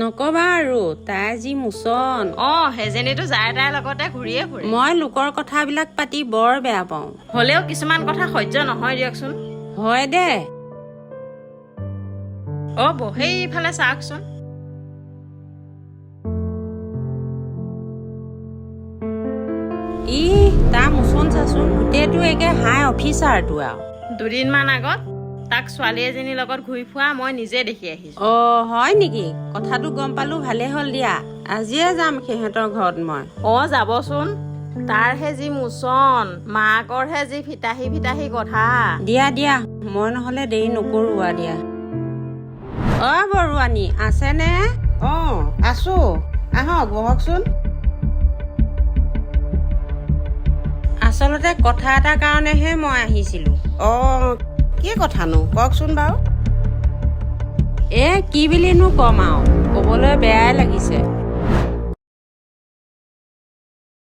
নকবা আৰু তাই যি মোচন। সেইজনীতো যাই তাইৰ লগতে ঘূৰিয়ে ফুৰে। মই লোকৰ কথাবিলাক পাতি বৰ বেয়া পাওঁ। হ'লেও কিছুমান কথা সহ্য নহয় দিয়কচোন। হয় দে। সেইফালে চাওকচোন। তাৰ মোচন চাচোন, গোটেইটো একে হাই অফিচাৰটো আৰু। দুদিনমান আগত তাক ছোৱালী এজনীৰ লগত ঘূৰি ফুৰা মই নিজে দেখি আহিছো। হয় নেকি? কথাটো গম পালো, ভালে হ'ল দিয়া। আজিয়ে যাম সিহঁতৰ ঘৰত মই। যাবচোন। তাৰহে যি মোচন, মাকৰহে যি ফিতাহি ফিতাহি কথা। দিয়া মই নহলে দেৰি নকৰো আৰু দিয়া। বৰুৱানী আছেনে? আছো, আহক বহকচোন। আচলতে কথা এটাৰ কাৰণেহে মই আহিছিলো। কি কথানো কওকচোন বাৰু। কি বুলিনো কম আৰু,